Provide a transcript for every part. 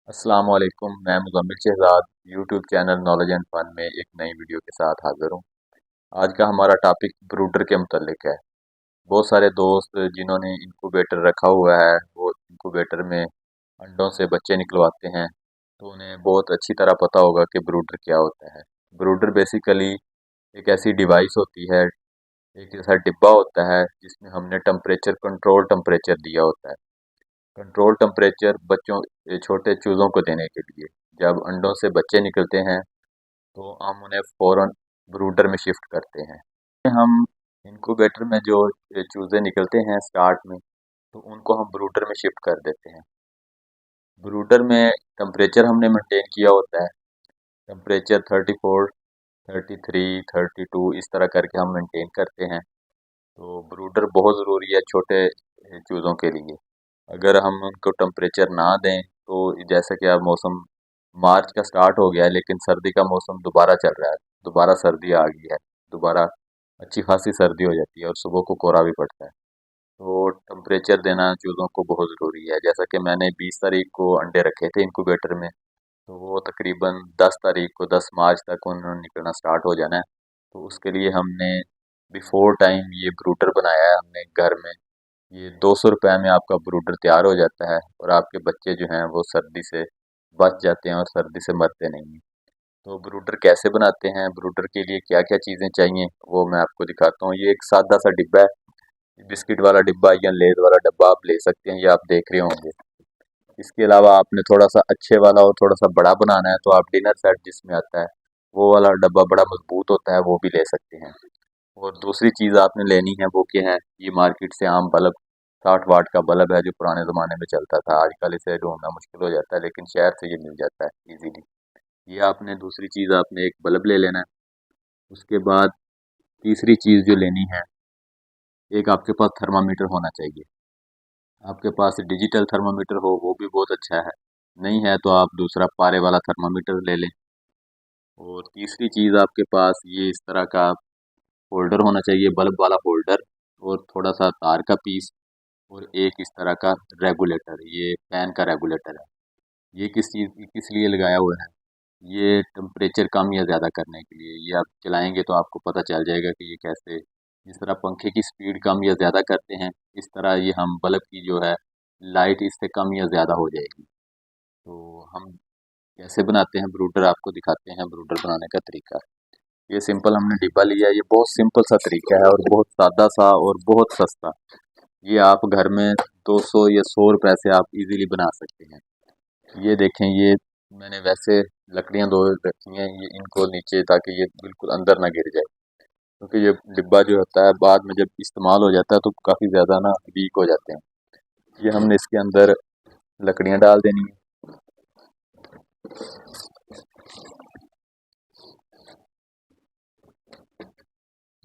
अस्सलाम वालेकुम। मैं Muzammil Shahzad YouTube channel knowledge and fun में एक नई वीडियो के साथ हाज़िर हूँ। आज का हमारा टॉपिक ब्रूडर के मुतल्लिक है। बहुत सारे दोस्त जिन्होंने इंक्यूबेटर रखा हुआ है वो इंक्यूबेटर में अंडों से बच्चे निकलवाते हैं, तो उन्हें बहुत अच्छी तरह पता होगा कि ब्रूडर क्या होता है। ब्रूडर बेसिकली एक ऐसी डिवाइस होती है, एक ऐसा डिब्बा होता है जिसमें हमने टेम्परेचर कंट्रोल टेम्परेचर दिया होता है। कंट्रोल टेम्परेचर बच्चों छोटे चूज़ों को देने के लिए। जब अंडों से बच्चे निकलते हैं तो हम उन्हें फ़ौरन ब्रूडर में शिफ्ट करते हैं। हम इनक्यूबेटर में जो चूज़े निकलते हैं स्टार्ट में, तो उनको हम ब्रूडर में शिफ्ट कर देते हैं। ब्रूडर में टेम्परेचर हमने मेंटेन किया होता है। टेम्परेचर 34, 33, 32 इस तरह करके हम मेंटेन करते हैं। तो ब्रूडर बहुत ज़रूरी है छोटे चूज़ों के लिए। अगर हम उनको टेम्परेचर ना दें तो जैसे कि अब मौसम मार्च का स्टार्ट हो गया है, लेकिन सर्दी का मौसम दोबारा चल रहा है। दोबारा सर्दी आ गई है। दोबारा अच्छी खासी सर्दी हो जाती है और सुबह को कोहरा भी पड़ता है। तो टेम्परेचर देना चूज़ों को बहुत ज़रूरी है। जैसा कि मैंने 20 तारीख को अंडे रखे थे इंक्यूबेटर में, तो वो तकरीबन 10 तारीख को 10 मार्च तक उन्होंने निकलना स्टार्ट हो जाना है। तो उसके लिए हमने बिफोर टाइम ये ब्रूडर बनाया है हमने घर में। ये 200 रुपये में आपका ब्रूडर तैयार हो जाता है और आपके बच्चे जो हैं वो सर्दी से बच जाते हैं और सर्दी से मरते नहीं हैं। तो ब्रूडर कैसे बनाते हैं, ब्रूडर के लिए क्या क्या चीज़ें चाहिए, वो मैं आपको दिखाता हूँ। ये एक सादा सा डिब्बा है, बिस्किट वाला डिब्बा या लेज वाला डिब्बा आप ले सकते हैं, ये आप देख रहे होंगे। इसके अलावा आपने थोड़ा सा अच्छे वाला और थोड़ा सा बड़ा बनाना है तो आप डिनर सेट जिसमें आता है वो वाला डब्बा बड़ा मजबूत होता है, वो भी ले सकते हैं। और दूसरी चीज़ आपने लेनी है वो क्या है, ये मार्केट से आम बल्ब 60 वाट का बल्ब है जो पुराने ज़माने में चलता था। आजकल इसे ढूंढना मुश्किल हो जाता है, लेकिन शहर से ये मिल जाता है इजीली। ये आपने दूसरी चीज़ आपने एक बल्ब ले लेना है। उसके बाद तीसरी चीज़ जो लेनी है, एक आपके पास थर्मामीटर होना चाहिए। आपके पास डिजिटल थर्मामीटर हो वो भी बहुत अच्छा है, नहीं है तो आप दूसरा पारे वाला थर्मामीटर ले लें। और तीसरी चीज़ आपके पास ये इस तरह का होल्डर होना चाहिए, बल्ब वाला होल्डर, और थोड़ा सा तार का पीस, और एक इस तरह का रेगुलेटर, ये फैन का रेगुलेटर है। ये किस लिए लगाया हुआ है, ये टेम्परेचर कम या ज़्यादा करने के लिए। ये आप चलाएंगे तो आपको पता चल जाएगा कि ये कैसे, जिस तरह पंखे की स्पीड कम या ज़्यादा करते हैं, इस तरह ये हम बल्ब की जो है लाइट इससे कम या ज़्यादा हो जाएगी। तो हम कैसे बनाते हैं ब्रूडर, आपको दिखाते हैं ब्रूडर बनाने का तरीका। ये सिंपल हमने डिब्बा लिया, ये बहुत सिंपल सा तरीका है और बहुत सादा सा और बहुत सस्ता। ये आप घर में 200 या 100 रुपए से आप इजीली बना सकते हैं। ये देखें, ये मैंने वैसे लकड़ियां दो रखी हैं, ये इनको नीचे ताकि ये बिल्कुल अंदर ना गिर जाए, क्योंकि ये डिब्बा जो होता है बाद में जब इस्तेमाल हो जाता है तो काफ़ी ज़्यादा ना वीक हो जाते हैं। ये हमने इसके अंदर लकड़ियां डाल देनी है।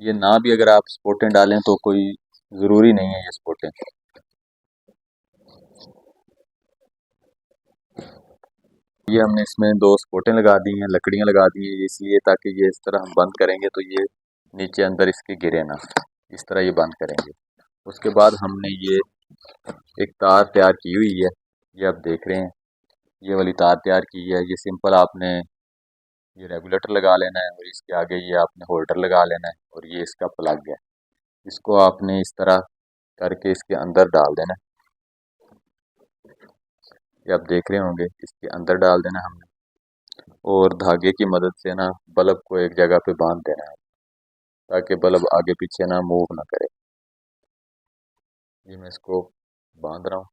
ये ना भी अगर आप स्पोर्टें डालें तो कोई ज़रूरी नहीं है ये स्पोर्टें। ये हमने इसमें दो स्पोर्टें लगा दी हैं, लकड़ियां लगा दी हैं, इसलिए ताकि ये इस तरह हम बंद करेंगे तो ये नीचे अंदर इसके गिरे ना, इस तरह ये बंद करेंगे। उसके बाद हमने ये एक तार तैयार की हुई है, ये आप देख रहे हैं, ये वाली तार तैयार की है। ये सिंपल आपने ये रेगुलेटर लगा लेना है और इसके आगे ये आपने होल्डर लगा लेना है और ये इसका प्लग है। इसको आपने इस तरह करके इसके अंदर डाल देना है। ये आप देख रहे होंगे, इसके अंदर डाल देना हमने, और धागे की मदद से ना बल्ब को एक जगह पे बांध देना है ताकि बल्ब आगे पीछे ना मूव ना करे। ये मैं इसको बांध रहा हूँ।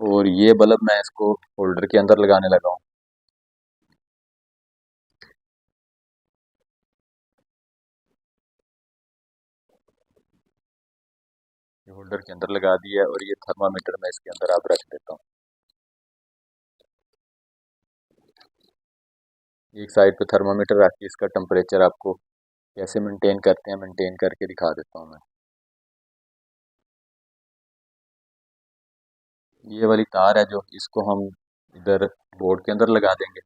और ये बल्ब मैं इसको होल्डर के अंदर लगाने लगा हूँ। ये होल्डर के अंदर लगा दिया है और ये थर्मामीटर मैं इसके अंदर अब रख देता हूँ। एक साइड पे थर्मामीटर रख के इसका टेम्परेचर आपको कैसे मेंटेन करते हैं मेंटेन करके दिखा देता हूँ मैं। ये वाली तार है जो इसको हम इधर बोर्ड के अंदर लगा देंगे।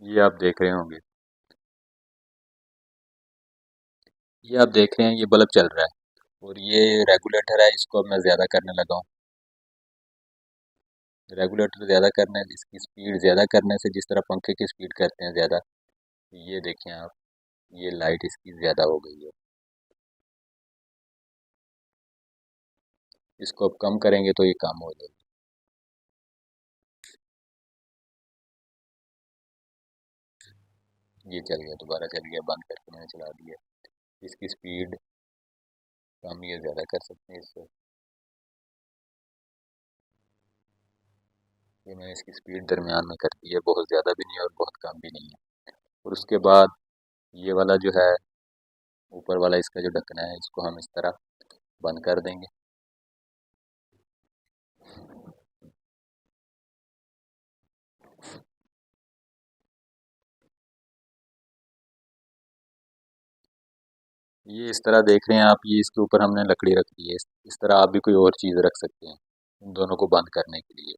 ये आप देख रहे होंगे, ये आप देख रहे हैं ये बल्ब चल रहा है और ये रेगुलेटर है, इसको अब मैं ज़्यादा करने लगा हूँ। रेगुलेटर ज़्यादा करने, इसकी स्पीड ज़्यादा करने से जिस तरह पंखे की स्पीड करते हैं ज़्यादा, ये देखें आप, ये लाइट इसकी ज़्यादा हो गई है। इसको अब कम करेंगे तो ये कम हो जाएगी। ये चल गया, दोबारा चल गया, बंद करके मैंने चला दिया। इसकी स्पीड कम या ज़्यादा कर सकते हैं इससे। ये मैंने इसकी स्पीड दरमियान में कर दी है, बहुत ज़्यादा भी नहीं है और बहुत कम भी नहीं है। और उसके बाद ये वाला जो है, ऊपर वाला इसका जो ढक्कना है, इसको हम इस तरह बंद कर देंगे। ये इस तरह देख रहे हैं आप, ये इसके ऊपर हमने लकड़ी रख दी है। इस तरह आप भी कोई और चीज़ रख सकते हैं इन दोनों को बंद करने के लिए।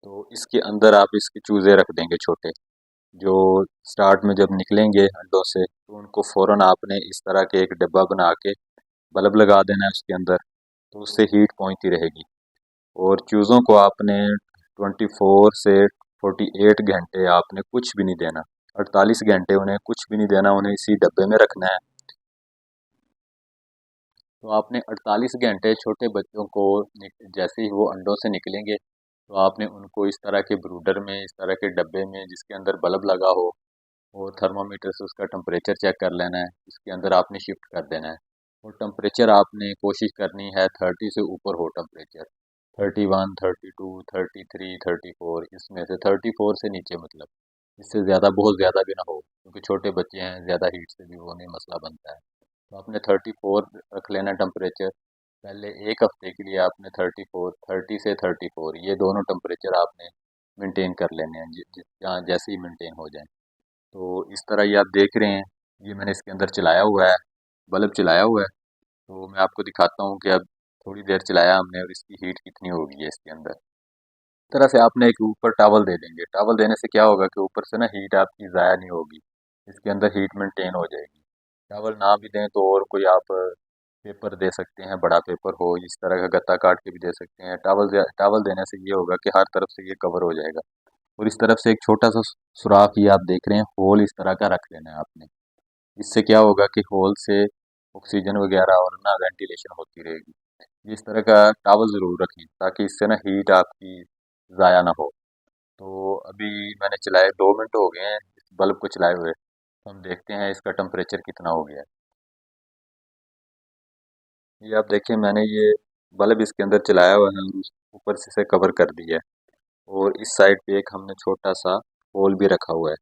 तो इसके अंदर आप इसके चूज़े रख देंगे छोटे, जो स्टार्ट में जब निकलेंगे अंडों से तो उनको फ़ौरन आपने इस तरह के एक डिब्बा बना के बल्ब लगा देना है उसके अंदर, तो उससे हीट पहुंचती रहेगी। और चूज़ों को आपने 24 से 48 घंटे आपने कुछ भी नहीं देना, 48 घंटे उन्हें कुछ भी नहीं देना, उन्हें इसी डब्बे में रखना है। तो आपने 48 घंटे छोटे बच्चों को जैसे ही वो अंडों से निकलेंगे तो आपने उनको इस तरह के ब्रूडर में, इस तरह के डब्बे में जिसके अंदर बल्ब लगा हो और थर्मामीटर से उसका टेम्परेचर चेक कर लेना है, इसके अंदर आपने शिफ्ट कर देना है। और टेम्परेचर आपने कोशिश करनी है 30 से ऊपर हो टेम्परेचर, 31, 32, 33, 34, इसमें से 34 से नीचे मतलब, इससे ज़्यादा बहुत ज़्यादा भी ना हो क्योंकि छोटे बच्चे हैं, ज़्यादा हीट से भी वो नहीं मसला बनता है। तो आपने 34 रख लेना टेम्परेचर। पहले एक हफ्ते के लिए आपने 34, 30 से 34 ये दोनों टेम्परेचर आपने मेंटेन कर लेने हैं, जहाँ जैसे ही मेंटेन हो जाए। तो इस तरह ये आप देख रहे हैं, ये मैंने इसके अंदर चलाया हुआ है, बल्ब चलाया हुआ है। तो मैं आपको दिखाता हूँ कि अब थोड़ी देर चलाया हमने और इसकी हीट कितनी हो गई है इसके अंदर। इस तरह से आपने एक ऊपर टॉवल दे देंगे, टॉवल देने से क्या होगा कि ऊपर से ना हीट आपकी ज़ाया नहीं होगी, इसके अंदर हीट मेंटेन हो जाएगी। टॉवल ना भी दें तो और कोई आप पेपर दे सकते हैं, बड़ा पेपर हो, इस तरह का गत्ता काट के भी दे सकते हैं। टॉवल देने से ये होगा कि हर तरफ से ये कवर हो जाएगा। और इस तरफ से एक छोटा सा सुराख ये आप देख रहे हैं, होल इस तरह का रख लेना है आपने। इससे क्या होगा कि होल से ऑक्सीजन वगैरह और ना वेंटिलेशन होती रहेगी। इस तरह का टॉवल ज़रूर रखें ताकि इससे ना हीट आपकी ज़ाया ना हो। तो अभी मैंने चलाए 2 मिनट हो गए हैं इस बल्ब को चलाए हुए, तो हम देखते हैं इसका टेम्परेचर कितना हो गया है। ये आप देखिए, मैंने ये बल्ब इसके अंदर चलाया हुआ है, ऊपर से इसे कवर कर दिया है। और इस साइड पे एक हमने छोटा सा होल भी रखा हुआ है,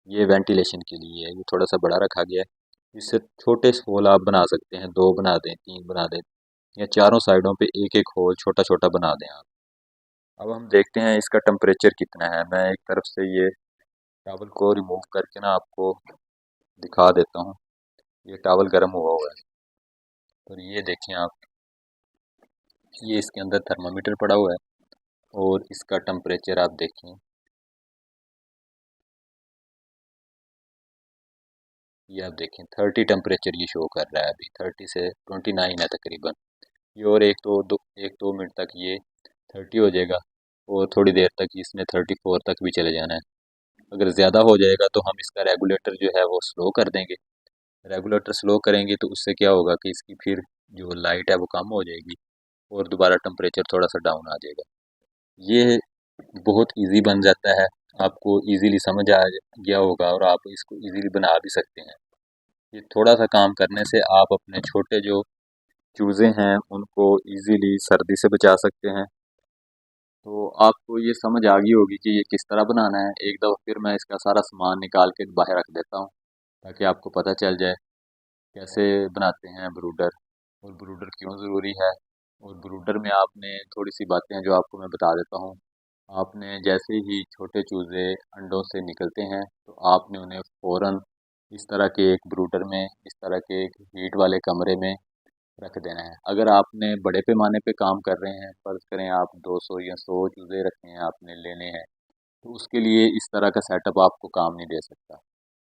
ये वेंटिलेशन के लिए है, ये थोड़ा सा बड़ा रखा गया है। इससे छोटे से होल आप बना सकते हैं, 2 बना दें, 3 बना दें, या चारों साइडों पे एक एक होल छोटा छोटा बना दें आप। अब हम देखते हैं इसका टेम्परेचर कितना है। मैं एक तरफ से ये टॉवल को रिमूव करके ना आपको दिखा देता हूँ। ये टॉवल गर्म हुआ हुआ है, और ये देखें आप, ये इसके अंदर थर्मामीटर पड़ा हुआ है और इसका टेम्परेचर आप देखें, ये आप देखें 30 टेम्परेचर ये शो कर रहा है, अभी 30 से 29 है तकरीबन। ये और एक दो मिनट तक ये 30 हो जाएगा और थोड़ी देर तक इसने 34 तक भी चले जाना है। अगर ज़्यादा हो जाएगा तो हम इसका रेगुलेटर जो है वो स्लो कर देंगे। रेगुलेटर स्लो करेंगे तो उससे क्या होगा कि इसकी फिर जो लाइट है वो कम हो जाएगी और दोबारा टेम्परेचर थोड़ा सा डाउन आ जाएगा। ये बहुत इजी बन जाता है, आपको इजीली समझ आ गया होगा और आप इसको इजीली बना भी सकते हैं। ये थोड़ा सा काम करने से आप अपने छोटे जो चूज़े हैं उनको इजीली सर्दी से बचा सकते हैं। तो आपको ये समझ आ गई होगी कि ये किस तरह बनाना है। एक दफ़ा फिर मैं इसका सारा सामान निकाल के बाहर रख देता हूँ ताकि आपको पता चल जाए कैसे बनाते हैं ब्रूडर और ब्रूडर क्यों ज़रूरी है। और ब्रूडर में आपने थोड़ी सी बातें हैं जो आपको मैं बता देता हूँ। आपने जैसे ही छोटे चूज़े अंडों से निकलते हैं तो आपने उन्हें फ़ौरन इस तरह के एक ब्रूडर में, इस तरह के एक हीट वाले कमरे में रख देना है। अगर आपने बड़े पैमाने पे काम कर रहे हैं, फ़र्ज़ करें आप 200 या 100 चूज़े रखे हैं, आपने लेने हैं, तो उसके लिए इस तरह का सेटअप आपको काम नहीं दे सकता।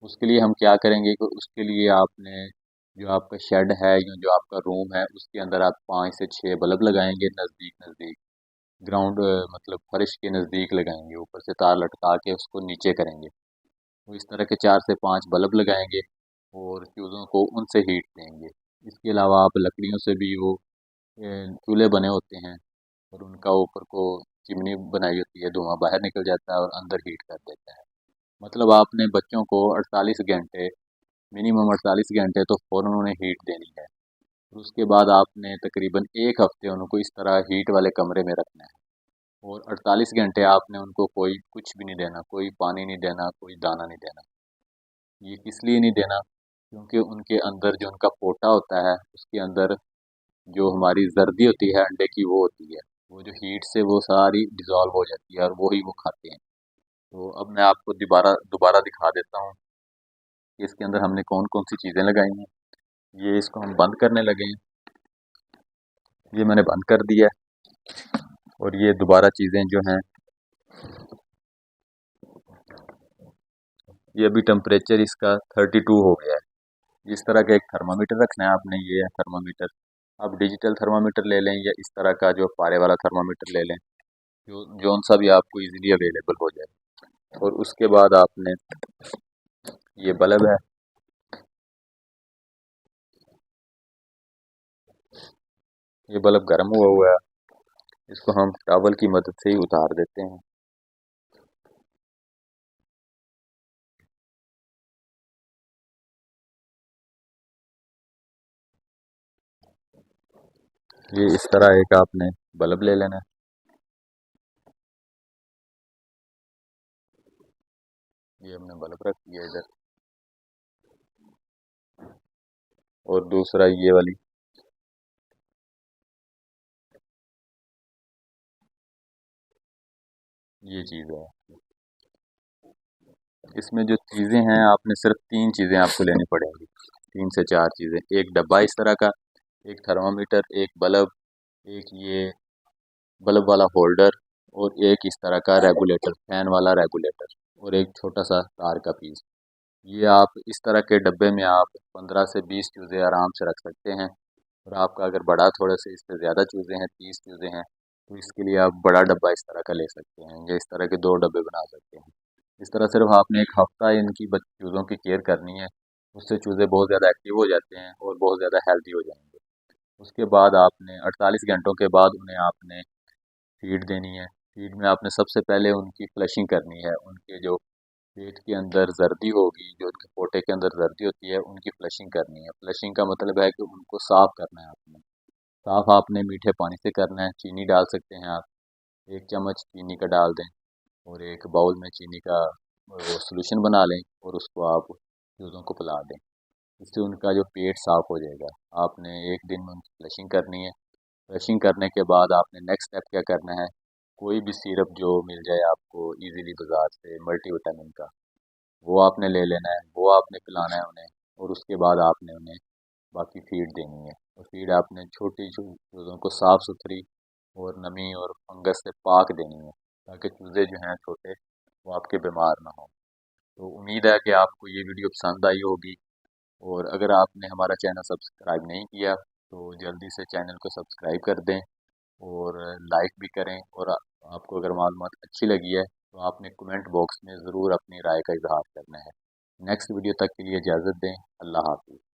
उसके लिए हम क्या करेंगे कि उसके लिए आपने जो आपका शेड है या जो आपका रूम है उसके अंदर आप 5 से 6 बल्ब लगाएंगे, नज़दीक नज़दीक ग्राउंड मतलब फर्श के नज़दीक लगाएंगे, ऊपर से तार लटका के उसको नीचे करेंगे। तो इस तरह के 4 से 5 बल्ब लगाएंगे और चूज़ों को उनसे हीट देंगे। इसके अलावा आप लकड़ियों से भी वो चूल्हे बने होते हैं और उनका ऊपर को चिमनी बनाई होती है, धुआं बाहर निकल जाता है और अंदर हीट कर देता है। मतलब आपने बच्चों को 48 घंटे, मिनिमम 48 घंटे तो फ़ौरन उन्हें हीट देनी है। और उसके बाद आपने तकरीबन 1 हफ्ते उनको इस तरह हीट वाले कमरे में रखना है। और 48 घंटे आपने उनको कोई कुछ भी नहीं देना, कोई पानी नहीं देना, कोई दाना नहीं देना। ये किस लिए नहीं देना? क्योंकि उनके अंदर जो उनका पोटा होता है उसके अंदर जो हमारी जर्दी होती है अंडे की वो होती है, वो जो हीट से वो सारी डिज़ोल्व हो जाती है और वो ही वो खाते हैं। तो अब मैं आपको दोबारा दोबारा दिखा देता हूँ कि इसके अंदर हमने कौन कौन सी चीज़ें लगाई हैं। ये इसको हम बंद करने लगे हैं, ये मैंने बंद कर दिया है। और ये दोबारा चीज़ें जो हैं, ये अभी टेम्परेचर इसका 32 हो गया है। इस तरह का एक थर्मामीटर रखना है आपने, ये है थर्मामीटर। आप डिजिटल थर्मामीटर ले लें या इस तरह का जो पारे वाला थर्मामीटर ले लें, जो जौन सा भी आपको इजीली अवेलेबल हो जाए। और उसके बाद आपने ये बल्ब है, ये बल्ब गर्म हुआ हुआ है, इसको हम टॉवल की मदद से ही उतार देते हैं। ये इस तरह एक आपने बल्ब ले लेना है। ये हमने बल्ब रख दिया इधर। और दूसरा ये वाली, ये चीज़ है। इसमें जो चीज़ें हैं, आपने सिर्फ 3 चीज़ें आपको लेनी पड़ेंगी, 3 से 4 चीज़ें। एक डब्बा इस तरह का, एक थर्मामीटर, एक बल्ब, एक ये बल्ब वाला होल्डर, और एक इस तरह का रेगुलेटर, फैन वाला रेगुलेटर, और एक छोटा सा तार का पीस। ये आप इस तरह के डब्बे में आप 15 से 20 चूज़े आराम से रख सकते हैं। और आपका अगर बड़ा थोड़े से इससे ज़्यादा चूज़े हैं, 30 चूज़े हैं, तो इसके लिए आप बड़ा डब्बा इस तरह का ले सकते हैं या इस तरह के 2 डब्बे बना सकते हैं। इस तरह सिर्फ आपने एक हफ्ता इनकी चूज़ों की केयर करनी है, उससे चूज़े बहुत ज़्यादा एक्टिव हो जाते हैं और बहुत ज़्यादा हेल्दी हो जाएंगे। उसके बाद आपने 48 घंटों के बाद उन्हें आपने फीड देनी है। फीड में आपने सबसे पहले उनकी फ्लशिंग करनी है। उनके जो पेट के अंदर जर्दी होगी, जो उनके पोटे के अंदर जर्दी होती है, उनकी फ्लशिंग करनी है। फ्लशिंग का मतलब है कि उनको साफ़ करना है आपने। साफ़ आपने मीठे पानी से करना है। चीनी डाल सकते हैं आप, 1 चम्मच चीनी का डाल दें और एक बाउल में चीनी का वो सॉल्यूशन बना लें और उसको आप चूज़ों को पिला दें। इससे उनका जो पेट साफ़ हो जाएगा। आपने एक दिन में उनकी फ्लशिंग करनी है। फ्लशिंग करने के बाद आपने नेक्स्ट स्टेप क्या करना है, कोई भी सिरप जो मिल जाए आपको इजीली बाज़ार से मल्टीविटामिन का, वो आपने ले लेना है, वो आपने पिलाना है उन्हें। और उसके बाद आपने उन्हें बाकी फीड देनी है। और फीड आपने छोटी चूज़ों को साफ़ सुथरी और नमी और फंगस से पाक देनी है, ताकि चूज़े जो हैं छोटे वो आपके बीमार ना हों। तो उम्मीद है कि आपको ये वीडियो पसंद आई होगी। और अगर आपने हमारा चैनल सब्सक्राइब नहीं किया तो जल्दी से चैनल को सब्सक्राइब कर दें और लाइक भी करें। और आपको अगर मालूमात अच्छी लगी है तो आपने कमेंट बॉक्स में ज़रूर अपनी राय का इजहार करना है। नेक्स्ट वीडियो तक के लिए इजाज़त दें। अल्लाह हाफ़िज़।